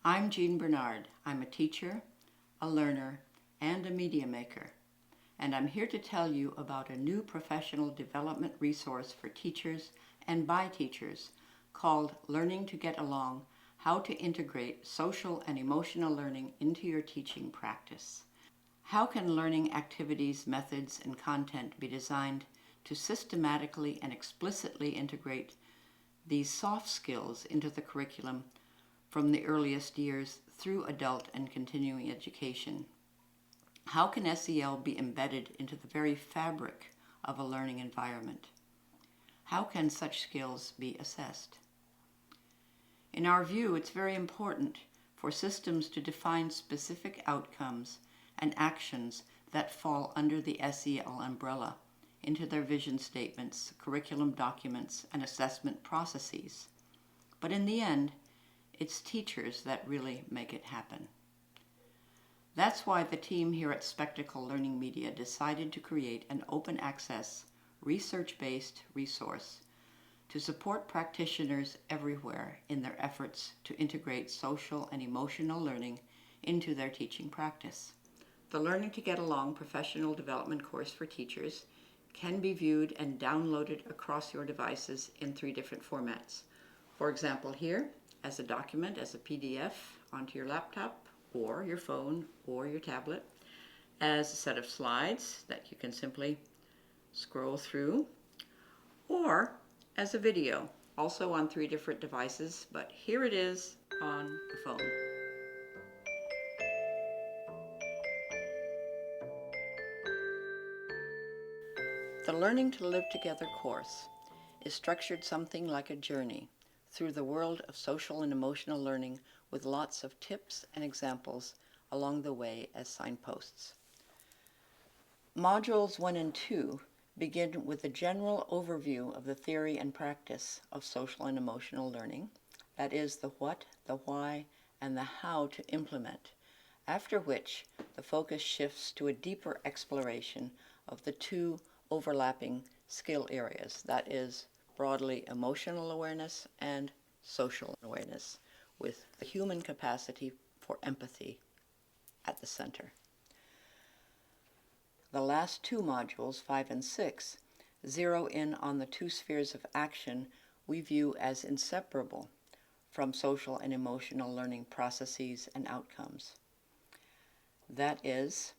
I'm Jean Bernard. I'm a teacher, a learner, and a media maker. And I'm here to tell you about a new professional development resource for teachers and by teachers called Learning to Get Along: How to Integrate Social and Emotional Learning into Your Teaching Practice. How can learning activities, methods, and content be designed to systematically and explicitly integrate these soft skills into the curriculum from the earliest years through adult and continuing education? How can SEL be embedded into the very fabric of a learning environment? How can such skills be assessed? In our view, it's very important for systems to define specific outcomes and actions that fall under the SEL umbrella into their vision statements, curriculum documents, and assessment processes. But in the end, it's teachers that really make it happen. That's why the team here at Spectacle Learning Media decided to create an open access, research-based resource to support practitioners everywhere in their efforts to integrate social and emotional learning into their teaching practice. The Learning to Get Along professional development course for teachers can be viewed and downloaded across your devices in 3 different formats. For example, here, as a document, as a PDF onto your laptop or your phone or your tablet, as a set of slides that you can simply scroll through, or as a video, also on 3 different devices, but here it is on the phone. The Learning to Live Together course is structured something like a journey through the world of social and emotional learning, with lots of tips and examples along the way as signposts. Modules 1 and 2 begin with a general overview of the theory and practice of social and emotional learning, that is, the what, the why, and the how to implement, after which the focus shifts to a deeper exploration of the 2 overlapping skill areas, that is, broadly emotional awareness and social awareness, with the human capacity for empathy at the center. The last 2 modules, 5 and 6, zero in on the 2 spheres of action we view as inseparable from social and emotional learning processes and outcomes. That is,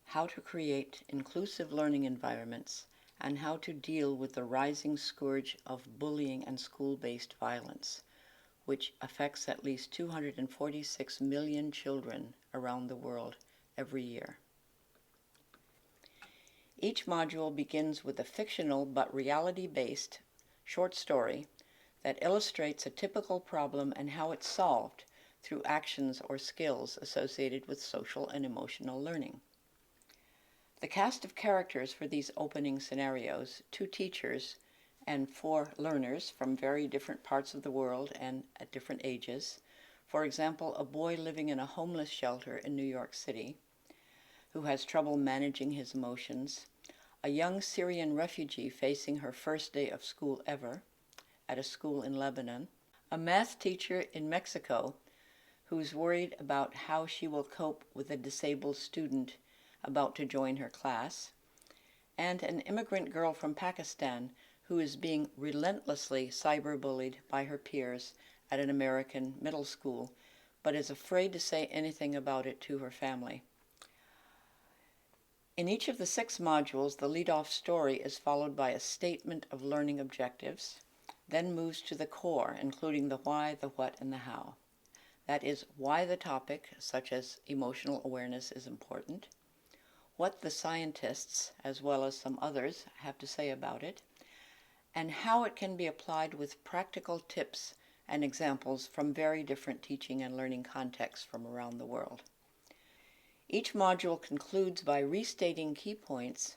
how to create inclusive learning environments and how to deal with the rising scourge of bullying and school-based violence, which affects at least 246 million children around the world every year. Each module begins with a fictional but reality-based short story that illustrates a typical problem and how it's solved through actions or skills associated with social and emotional learning. The cast of characters for these opening scenarios, 2 teachers and 4 learners from very different parts of the world and at different ages. For example, a boy living in a homeless shelter in New York City who has trouble managing his emotions, a young Syrian refugee facing her first day of school ever at a school in Lebanon, a math teacher in Mexico who's worried about how she will cope with a disabled student about to join her class, and an immigrant girl from Pakistan who is being relentlessly cyberbullied by her peers at an American middle school, but is afraid to say anything about it to her family. In each of the 6 modules, the lead-off story is followed by a statement of learning objectives, then moves to the core, including the why, the what, and the how. That is, why the topic, such as emotional awareness, is important, what the scientists, as well as some others, have to say about it, and how it can be applied with practical tips and examples from very different teaching and learning contexts from around the world. Each module concludes by restating key points,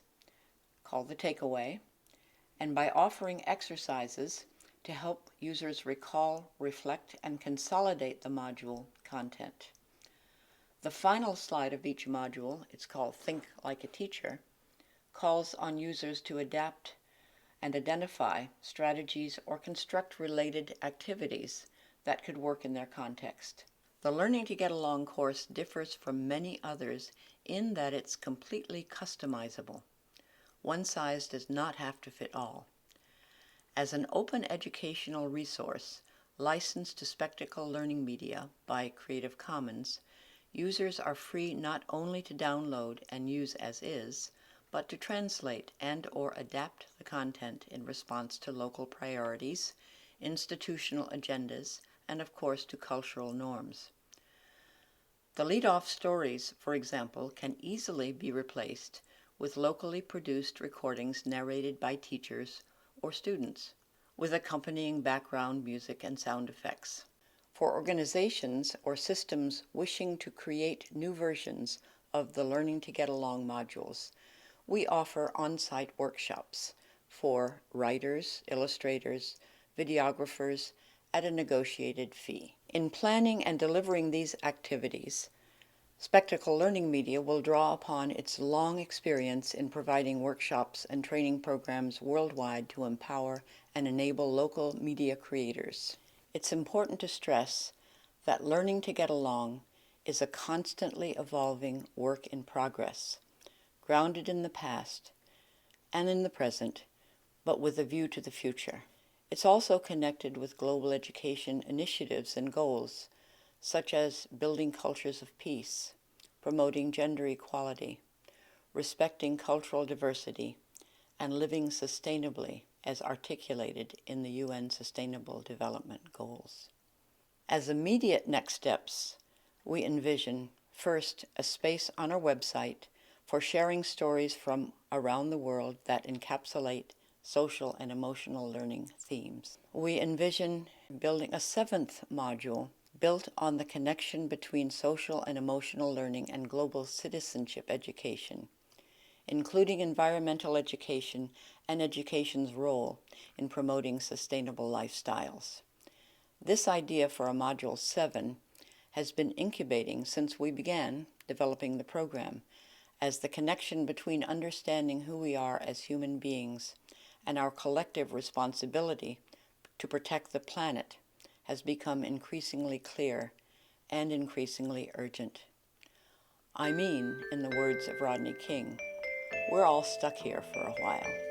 called the takeaway, and by offering exercises to help users recall, reflect, and consolidate the module content. The final slide of each module, it's called Think Like a Teacher, calls on users to adapt and identify strategies or construct related activities that could work in their context. The Learning to Get Along course differs from many others in that it's completely customizable. One size does not have to fit all. As an open educational resource licensed to Spectacle Learning Media by Creative Commons, users are free not only to download and use as is, but to translate and/or adapt the content in response to local priorities, institutional agendas, and of course to cultural norms. The lead-off stories, for example, can easily be replaced with locally produced recordings narrated by teachers or students, with accompanying background music and sound effects. For organizations or systems wishing to create new versions of the Learning to Get Along modules, we offer on-site workshops for writers, illustrators, videographers at a negotiated fee. In planning and delivering these activities, Spectacle Learning Media will draw upon its long experience in providing workshops and training programs worldwide to empower and enable local media creators. It's important to stress that Learning to Get Along is a constantly evolving work in progress, grounded in the past and in the present, but with a view to the future. It's also connected with global education initiatives and goals, such as building cultures of peace, promoting gender equality, respecting cultural diversity, and living sustainably as articulated in the UN Sustainable Development Goals. As immediate next steps, we envision, first, a space on our website for sharing stories from around the world that encapsulate social and emotional learning themes. We envision building a 7th module built on the connection between social and emotional learning and global citizenship education, including environmental education and education's role in promoting sustainable lifestyles. This idea for a Module 7 has been incubating since we began developing the program, as the connection between understanding who we are as human beings and our collective responsibility to protect the planet has become increasingly clear and increasingly urgent. I mean, in the words of Rodney King, we're all stuck here for a while.